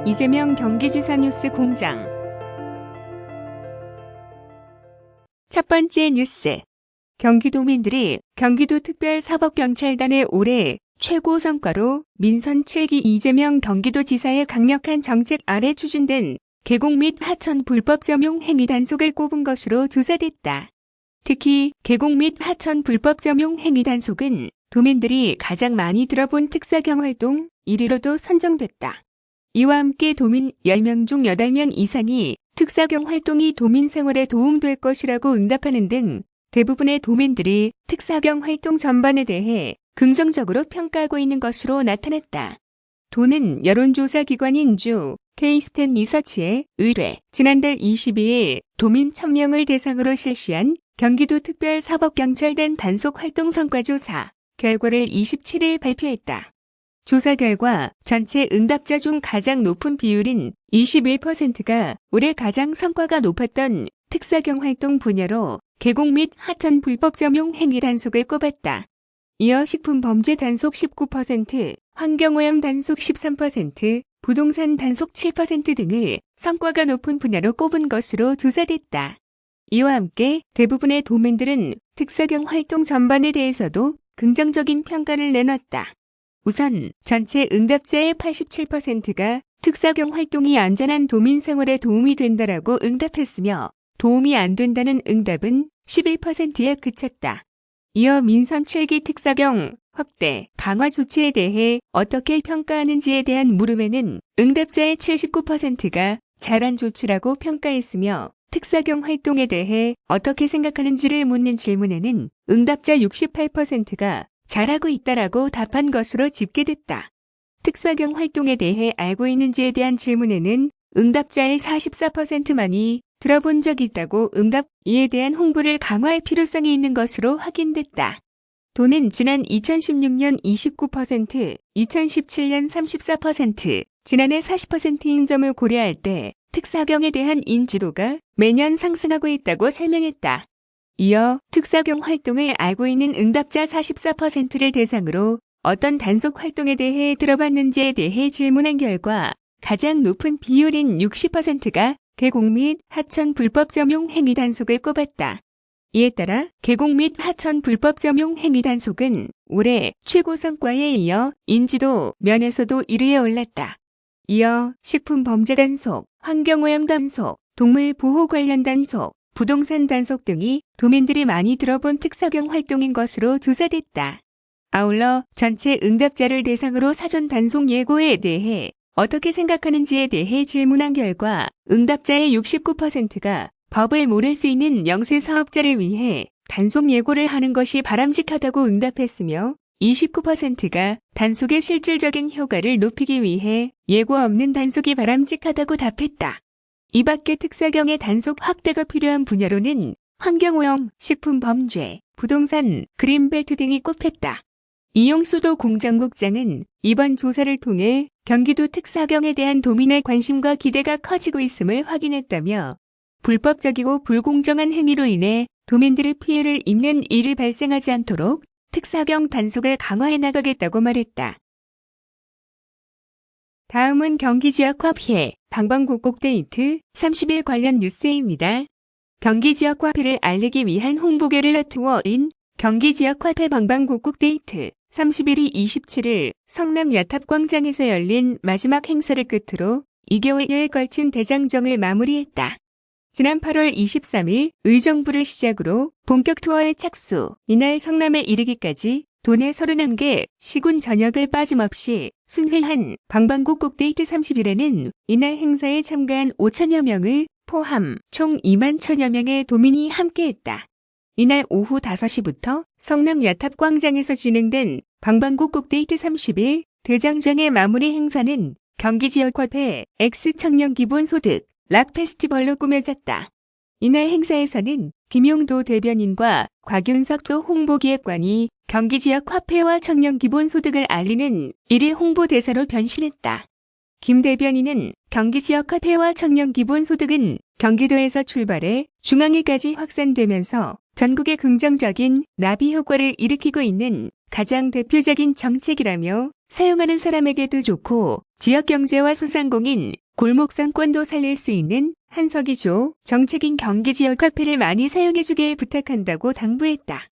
이재명 경기지사 뉴스 공장. 첫 번째 뉴스. 경기도민들이 경기도특별사법경찰단의 올해 최고 성과로 민선 7기 이재명 경기도지사의 강력한 정책 아래 추진된 계곡 및 하천 불법 점용 행위 단속을 꼽은 것으로 조사됐다. 특히 계곡 및 하천 불법 점용 행위 단속은 도민들이 가장 많이 들어본 특사경 활동 1위로도 선정됐다. 이와 함께 도민 10명 중 8명 이상이 특사경 활동이 도민 생활에 도움될 것이라고 응답하는 등 대부분의 도민들이 특사경 활동 전반에 대해 긍정적으로 평가하고 있는 것으로 나타났다. 도는 여론조사 기관인 주 K-스탠 리서치에 의뢰 지난달 22일 도민 1000명을 대상으로 실시한 경기도 특별사법경찰단 단속 활동 성과 조사 결과를 27일 발표했다. 조사 결과 전체 응답자 중 가장 높은 비율인 21%가 올해 가장 성과가 높았던 특사경 활동 분야로 계곡 및 하천 불법 점용 행위 단속을 꼽았다. 이어 식품 범죄 단속 19%, 환경오염 단속 13%, 부동산 단속 7% 등을 성과가 높은 분야로 꼽은 것으로 조사됐다. 이와 함께 대부분의 도민들은 특사경 활동 전반에 대해서도 긍정적인 평가를 내놨다. 우선 전체 응답자의 87%가 특사경 활동이 안전한 도민 생활에 도움이 된다라고 응답했으며 도움이 안 된다는 응답은 11%에 그쳤다. 이어 민선 7기 특사경 확대, 강화 조치에 대해 어떻게 평가하는지에 대한 물음에는 응답자의 79%가 잘한 조치라고 평가했으며 특사경 활동에 대해 어떻게 생각하는지를 묻는 질문에는 응답자 68%가 잘하고 있다라고 답한 것으로 집계됐다. 특사경 활동에 대해 알고 있는지에 대한 질문에는 응답자의 44%만이 들어본 적 있다고 응답, 이에 대한 홍보를 강화할 필요성이 있는 것으로 확인됐다. 도는 지난 2016년 29%, 2017년 34%, 지난해 40%인 점을 고려할 때 특사경에 대한 인지도가 매년 상승하고 있다고 설명했다. 이어 특사경 활동을 알고 있는 응답자 44%를 대상으로 어떤 단속 활동에 대해 들어봤는지에 대해 질문한 결과 가장 높은 비율인 60%가 계곡 및 하천 불법 점용 행위 단속을 꼽았다. 이에 따라 계곡 및 하천 불법 점용 행위 단속은 올해 최고 성과에 이어 인지도 면에서도 1위에 올랐다. 이어 식품 범죄 단속, 환경오염 단속, 동물 보호 관련 단속, 부동산 단속 등이 도민들이 많이 들어본 특사경 활동인 것으로 조사됐다. 아울러 전체 응답자를 대상으로 사전 단속 예고에 대해 어떻게 생각하는지에 대해 질문한 결과 응답자의 69%가 법을 모를 수 있는 영세 사업자를 위해 단속 예고를 하는 것이 바람직하다고 응답했으며 29%가 단속의 실질적인 효과를 높이기 위해 예고 없는 단속이 바람직하다고 답했다. 이 밖에 특사경의 단속 확대가 필요한 분야로는 환경오염, 식품 범죄, 부동산, 그린벨트 등이 꼽혔다. 이용수도 공장국장은 이번 조사를 통해 경기도 특사경에 대한 도민의 관심과 기대가 커지고 있음을 확인했다며 불법적이고 불공정한 행위로 인해 도민들의 피해를 입는 일이 발생하지 않도록 특사경 단속을 강화해 나가겠다고 말했다. 다음은 경기 지역화 피해, 방방곡곡 데이트 30일 관련 뉴스입니다. 경기 지역화 피해를 알리기 위한 홍보게릴라 투어인 경기 지역화폐 방방곡곡 데이트 31일 27일 성남 야탑광장에서 열린 마지막 행사를 끝으로 2개월여에 걸친 대장정을 마무리했다. 지난 8월 23일 의정부를 시작으로 본격 투어에 착수, 이날 성남에 이르기까지 도내 31개 시군 전역을 빠짐없이 순회한 방방곡곡 데이트 30일에는 이날 행사에 참가한 5천여 명을 포함 총 2만 1천여 명의 도민이 함께했다. 이날 오후 5시부터 성남 야탑광장에서 진행된 방방곡곡 데이트 30일 대장정의 마무리 행사는 경기지역화폐 X청년기본소득 락 페스티벌로 꾸며졌다. 이날 행사에서는 김용도 대변인과 곽윤석 도 홍보기획관이 경기지역 화폐와 청년기본소득을 알리는 1일 홍보대사로 변신했다. 김 대변인은 경기지역 화폐와 청년기본소득은 경기도에서 출발해 중앙위까지 확산되면서 전국에 긍정적인 나비 효과를 일으키고 있는 가장 대표적인 정책이라며 사용하는 사람에게도 좋고 지역 경제와 소상공인, 골목 상권도 살릴 수 있는 한석이조 정책인 경기 지역 화폐를 많이 사용해주길 부탁한다고 당부했다.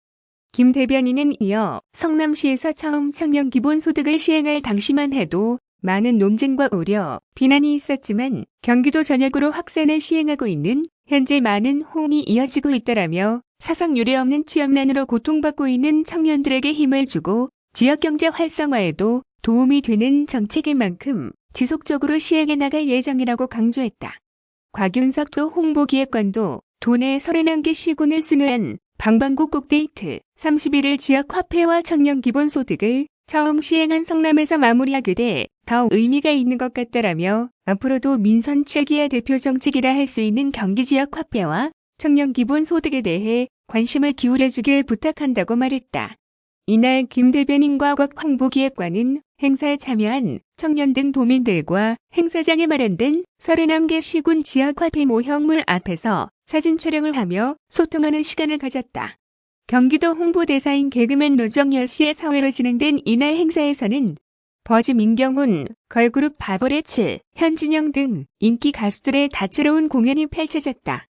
김 대변인은 이어 성남시에서 처음 청년 기본소득을 시행할 당시만 해도 많은 논쟁과 우려, 비난이 있었지만 경기도 전역으로 확산을 시행하고 있는 현재 많은 호응이 이어지고 있다라며 사상 유례없는 취업난으로 고통받고 있는 청년들에게 힘을 주고 지역경제 활성화에도 도움이 되는 정책인 만큼 지속적으로 시행해 나갈 예정이라고 강조했다. 곽윤석 도 홍보기획관도 도내 31개 시군을 순회한 방방곡 꼭데이트 31일 지역 화폐와 청년 기본소득을 처음 시행한 성남에서 마무리하게 돼 더 의미가 있는 것 같다라며 앞으로도 민선 7기의 대표 정책이라 할 수 있는 경기 지역 화폐와 청년 기본소득에 대해 관심을 기울여주길 부탁한다고 말했다. 이날 김 대변인과 곽 홍보기획관은 행사에 참여한 청년 등 도민들과 행사장에 마련된 31개 시군 지역 화폐 모형물 앞에서 사진 촬영을 하며 소통하는 시간을 가졌다. 경기도 홍보대사인 개그맨 노정열 씨의 사회로 진행된 이날 행사에서는 버즈 민경훈, 걸그룹 바버레츠, 현진영 등 인기 가수들의 다채로운 공연이 펼쳐졌다.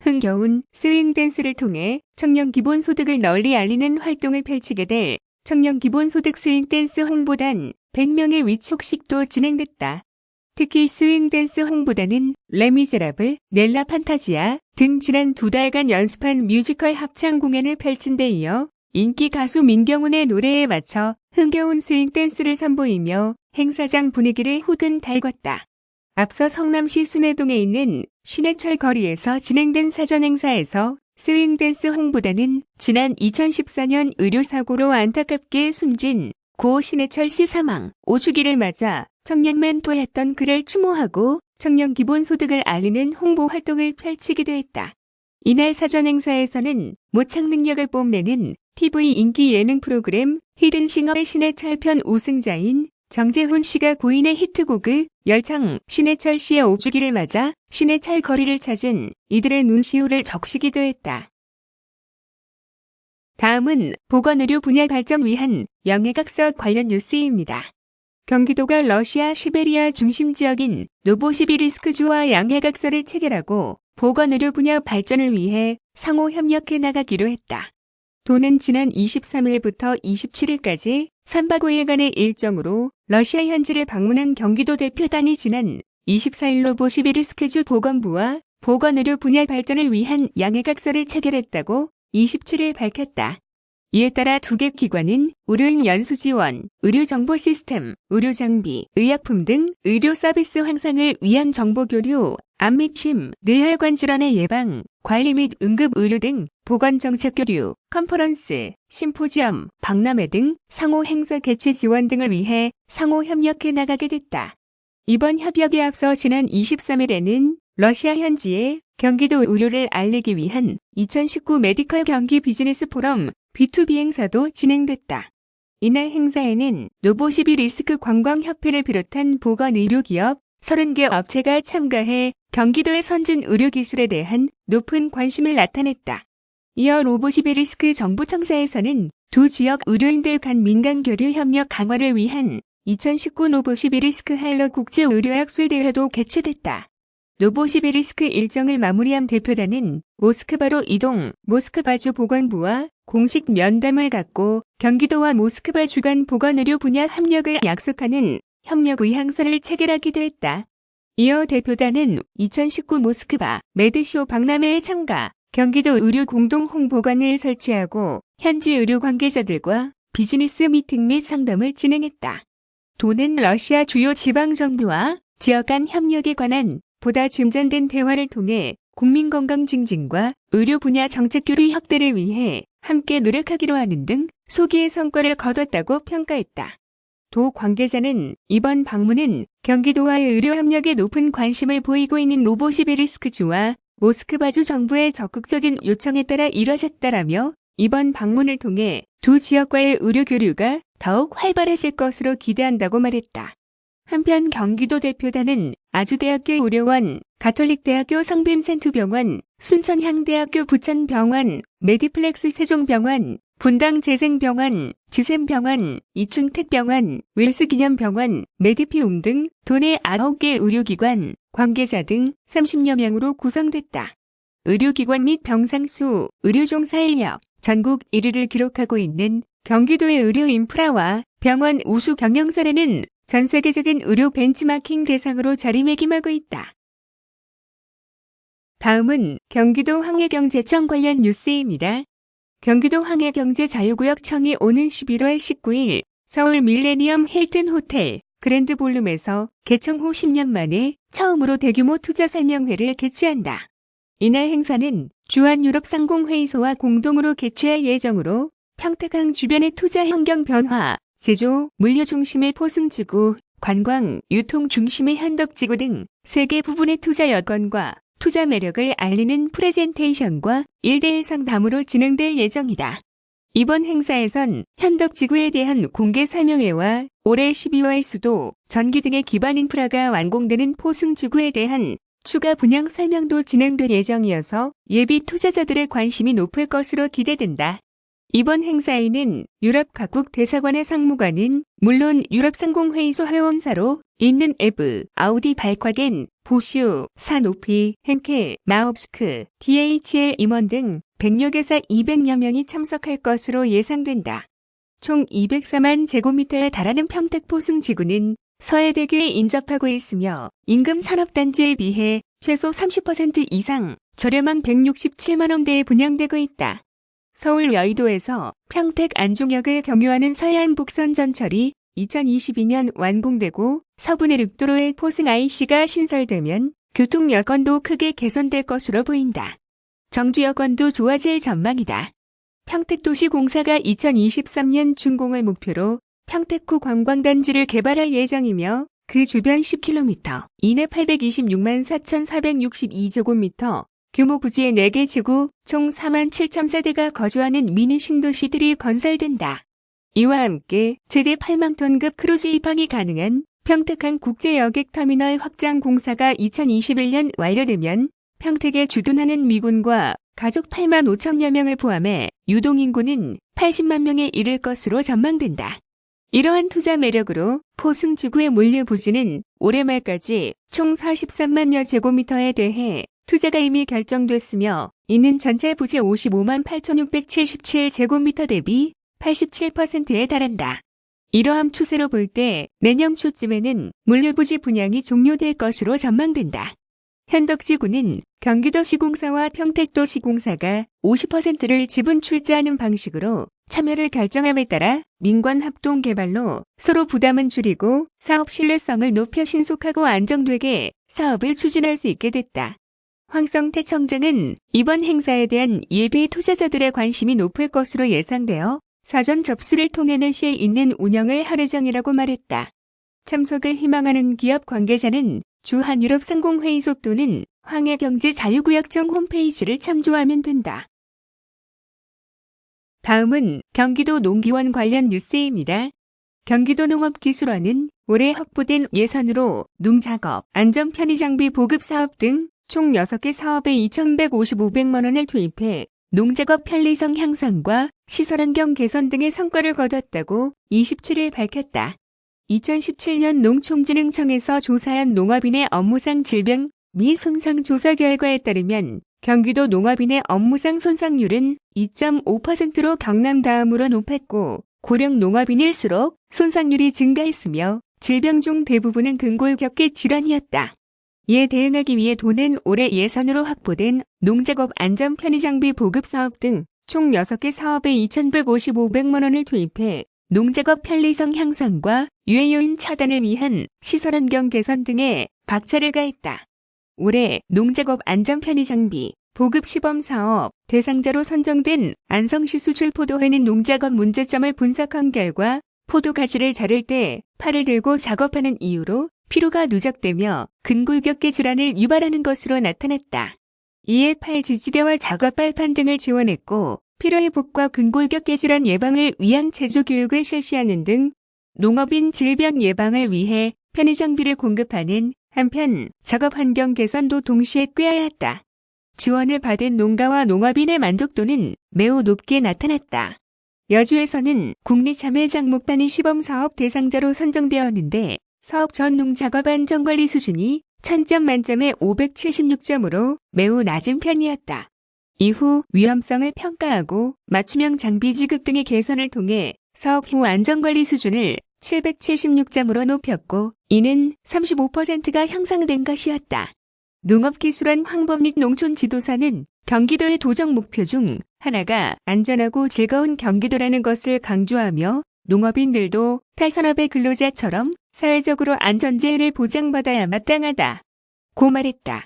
흥겨운 스윙 댄스를 통해 청년 기본소득을 널리 알리는 활동을 펼치게 될 청년 기본소득 스윙 댄스 홍보단 100명의 위촉식도 진행됐다. 특히 스윙 댄스 홍보단은 레미제라블, 넬라 판타지아 등 지난 2달간 연습한 뮤지컬 합창 공연을 펼친 데 이어 인기 가수 민경훈의 노래에 맞춰 흥겨운 스윙 댄스를 선보이며 행사장 분위기를 후끈 달궜다. 앞서 성남시 순회동에 있는 신해철 거리에서 진행된 사전 행사에서 스윙 댄스 홍보단은 지난 2014년 의료사고로 안타깝게 숨진 고 신해철 씨 사망 5주기를 맞아 청년 멘토했던 그를 추모하고 청년 기본소득을 알리는 홍보 활동을 펼치기도 했다. 이날 사전 행사에서는 모창 능력을 뽐내는 TV 인기 예능 프로그램 히든싱어의 신해철 편 우승자인 정재훈 씨가 고인의 히트곡을 열창 신해철 씨의 5주기를 맞아 신해철 거리를 찾은 이들의 눈시울을 적시기도 했다. 다음은 보건의료 분야 발전 위한 영해각서 관련 뉴스입니다. 경기도가 러시아 시베리아 중심 지역인 노보시비리스크주와 양해각서를 체결하고 보건의료 분야 발전을 위해 상호 협력해 나가기로 했다. 도는 지난 23일부터 27일까지 3박 5일간의 일정으로 러시아 현지를 방문한 경기도 대표단이 지난 24일 노보시비리스크주 보건부와 보건의료 분야 발전을 위한 양해각서를 체결했다고 27일 밝혔다. 이에 따라 두 개 기관은 의료인 연수 지원, 의료정보 시스템, 의료장비, 의약품 등 의료 서비스 향상을 위한 정보 교류, 암 및 침, 뇌혈관 질환의 예방, 관리 및 응급 의료 등 보건정책 교류, 컨퍼런스, 심포지엄, 박람회 등 상호 행사 개최 지원 등을 위해 상호 협력해 나가게 됐다. 이번 협약에 앞서 지난 23일에는 러시아 현지에 경기도 의료를 알리기 위한 2019 메디컬 경기 비즈니스 포럼 B2B 행사도 진행됐다. 이날 행사에는 노보시비리스크 관광협회를 비롯한 보건의료기업 30개 업체가 참가해 경기도의 선진 의료기술에 대한 높은 관심을 나타냈다. 이어 노보시비리스크 정부청사에서는 두 지역 의료인들 간 민간교류 협력 강화를 위한 2019 노보시비리스크 할러 국제의료학술대회도 개최됐다. 노보시비리스크 일정을 마무리한 대표단은 모스크바로 이동, 모스크바주 보건부와 공식 면담을 갖고 경기도와 모스크바 주간 보건의료 분야 협력을 약속하는 협력 의향서를 체결하기도 했다. 이어 대표단은 2019 모스크바 메드쇼 박람회에 참가, 경기도 의료 공동홍보관을 설치하고 현지 의료 관계자들과 비즈니스 미팅 및 상담을 진행했다. 도는 러시아 주요 지방정부와 지역 간 협력에 관한 보다 진전된 대화를 통해 국민 건강 증진과 의료 분야 정책 교류 확대를 위해 함께 노력하기로 하는 등 소기의 성과를 거뒀다고 평가했다. 도 관계자는 이번 방문은 경기도와의 의료 협력에 높은 관심을 보이고 있는 노보시비리스크주와 모스크바주 정부의 적극적인 요청에 따라 이뤄졌다라며 이번 방문을 통해 두 지역과의 의료 교류가 더욱 활발해질 것으로 기대한다고 말했다. 한편 경기도 대표단은 아주대학교 의료원, 가톨릭대학교 성빈센트병원, 순천향대학교 부천병원, 메디플렉스 세종병원, 분당재생병원, 지샘병원, 이충택병원, 웰스기념병원, 메디피움 등 도내 9개 의료기관, 관계자 등 30여 명으로 구성됐다. 의료기관 및 병상수, 의료종사 인력, 전국 1위를 기록하고 있는 경기도의 의료 인프라와 병원 우수 경영 사례는 전 세계적인 의료 벤치마킹 대상으로 자리매김하고 있다. 다음은 경기도 황해경제청 관련 뉴스입니다. 경기도 황해경제자유구역청이 오는 11월 19일 서울 밀레니엄 힐튼 호텔 그랜드 볼룸에서 개청 후 10년 만에 처음으로 대규모 투자 설명회를 개최한다. 이날 행사는 주한유럽상공회의소와 공동으로 개최할 예정으로 평택항 주변의 투자 환경 변화, 제조, 물류 중심의 포승지구, 관광, 유통 중심의 현덕지구 등 3개 부분의 투자 여건과 투자 매력을 알리는 프레젠테이션과 1대1 상담으로 진행될 예정이다. 이번 행사에선 현덕지구에 대한 공개 설명회와 올해 12월 수도, 전기 등의 기반 인프라가 완공되는 포승지구에 대한 추가 분양 설명도 진행될 예정이어서 예비 투자자들의 관심이 높을 것으로 기대된다. 이번 행사에는 유럽 각국 대사관의 상무관인 물론 유럽상공회의소 회원사로 있는 에브, 아우디 발콰겐, 보슈, 사노피, henkel, 마업스크, DHL 임원 등 100여 개사 200여 명이 참석할 것으로 예상된다. 총 204만 제곱미터에 달하는 평택 포승지구는 서해대교에 인접하고 있으며 인근 산업단지에 비해 최소 30% 이상 저렴한 167만 원대에 분양되고 있다. 서울 여의도에서 평택 안중역을 경유하는 서해안 복선 전철이 2022년 완공되고 서부 내륙도로의 포승 IC가 신설되면 교통 여건도 크게 개선될 것으로 보인다. 정주 여건도 좋아질 전망이다. 평택도시공사가 2023년 준공을 목표로 평택구 관광단지를 개발할 예정이며 그 주변 10km 이내 826만 4,462제곱미터 규모 부지의 4개 지구 총 4만 7천 세대가 거주하는 미니 신도시들이 건설된다. 이와 함께 최대 8만 톤급 크루즈 입항이 가능한 평택항 국제여객터미널 확장 공사가 2021년 완료되면 평택에 주둔하는 미군과 가족 8만 5천여 명을 포함해 유동인구는 80만 명에 이를 것으로 전망된다. 이러한 투자 매력으로 포승지구의 물류 부지는 올해 말까지 총 43만여 제곱미터에 대해 투자가 이미 결정됐으며 이는 전체 부지 55만 8,677제곱미터 대비 87%에 달한다. 이러한 추세로 볼 때 내년 초쯤에는 물류부지 분양이 종료될 것으로 전망된다. 현덕지구는 경기도시공사와 평택도시공사가 50%를 지분 출자하는 방식으로 참여를 결정함에 따라 민관 합동 개발로 서로 부담은 줄이고 사업 신뢰성을 높여 신속하고 안정되게 사업을 추진할 수 있게 됐다. 황성태 청장은 이번 행사에 대한 예비 투자자들의 관심이 높을 것으로 예상되어 사전 접수를 통해 내실 있는 운영을 할 예정이라고 말했다. 참석을 희망하는 기업 관계자는 주한유럽상공회의소 또는 황해경제자유구역청 홈페이지를 참조하면 된다. 다음은 경기도 농기원 관련 뉴스입니다. 경기도 농업기술원은 올해 확보된 예산으로 농작업, 안전 편의장비 보급 사업 등 총 6개 사업에 2,155백만 원을 투입해 농작업 편리성 향상과 시설환경 개선 등의 성과를 거뒀다고 27일 밝혔다. 2017년 농촌진흥청에서 조사한 농업인의 업무상 질병 및 손상 조사 결과에 따르면 경기도 농업인의 업무상 손상률은 2.5%로 경남 다음으로 높았고 고령 농업인일수록 손상률이 증가했으며 질병 중 대부분은 근골격계 질환이었다. 이에 대응하기 위해 도는 올해 예산으로 확보된 농작업 안전 편의장비 보급 사업 등 총 6개 사업에 2,155백만 원을 투입해 농작업 편리성 향상과 유해 요인 차단을 위한 시설환경 개선 등에 박차를 가했다. 올해 농작업 안전 편의장비 보급 시범 사업 대상자로 선정된 안성시 수출 포도회는 농작업 문제점을 분석한 결과 포도 가지를 자를 때 팔을 들고 작업하는 이유로 피로가 누적되며 근골격계 질환을 유발하는 것으로 나타났다. 이에 팔 지지대와 작업 발판 등을 지원했고 피로회복과 근골격계 질환 예방을 위한 제조 교육을 실시하는 등 농업인 질병 예방을 위해 편의장비를 공급하는 한편 작업 환경 개선도 동시에 꾀하였다. 지원을 받은 농가와 농업인의 만족도는 매우 높게 나타났다. 여주에서는 국립자매장목단위 시범사업 대상자로 선정되었는데 사업 전 농작업 안전관리 수준이 1000점 만점에 576점으로 매우 낮은 편이었다. 이후 위험성을 평가하고 맞춤형 장비 지급 등의 개선을 통해 사업 후 안전관리 수준을 776점으로 높였고 이는 35%가 향상된 것이었다. 농업기술원 황범익 농촌지도사는 경기도의 도정 목표 중 하나가 안전하고 즐거운 경기도라는 것을 강조하며 농업인들도 탈산업의 근로자처럼 사회적으로 안전재해를 보장받아야 마땅하다고 말했다.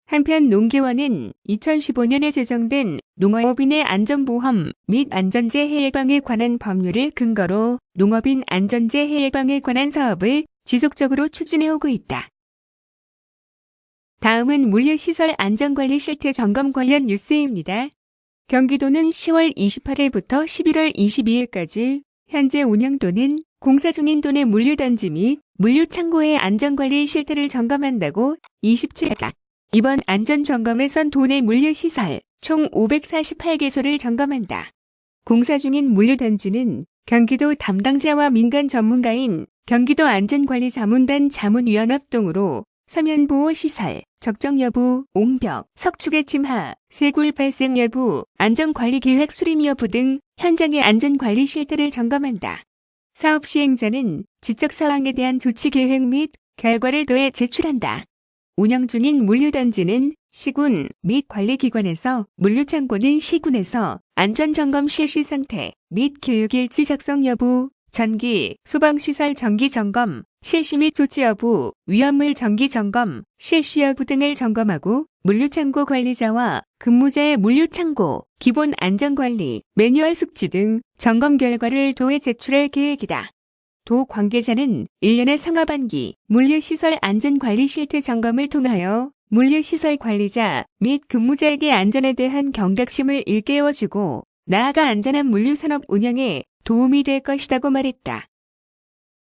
한편 농기원은 2015년에 제정된 농업인의 안전보험 및 안전재해 예방에 관한 법률을 근거로 농업인 안전재해 예방에 관한 사업을 지속적으로 추진해오고 있다. 다음은 물류시설 안전관리 실태 점검 관련 뉴스입니다. 경기도는 10월 28일부터 11월 22일까지 현재 운영 또는 공사 중인 도내 물류단지 및 물류창고의 안전관리 실태를 점검한다고 27일 이번 안전점검에선 도내 물류시설 총 548개소를 점검한다. 공사 중인 물류단지는 경기도 담당자와 민간 전문가인 경기도 안전관리자문단 자문위원 합동으로 서면보호시설, 적정 여부, 옹벽, 석축의 침하, 쇄골 발생 여부, 안전관리계획 수립 여부 등 현장의 안전관리 실태를 점검한다. 사업 시행자는 지적사항에 대한 조치계획 및 결과를 도에 제출한다. 운영 중인 물류단지는 시군 및 관리기관에서, 물류창고는 시군에서 안전점검 실시 상태 및 교육일지 작성 여부, 전기, 소방시설 정기점검, 실시 및 조치 여부, 위험물 정기점검, 실시 여부 등을 점검하고 물류창고 관리자와 근무자의 물류창고, 기본 안전관리, 매뉴얼 숙지 등 점검 결과를 도에 제출할 계획이다. 도 관계자는 1년의 상하반기 물류시설 안전관리 실태 점검을 통하여 물류시설 관리자 및 근무자에게 안전에 대한 경각심을 일깨워주고 나아가 안전한 물류산업 운영에 도움이 될 것이라고 말했다.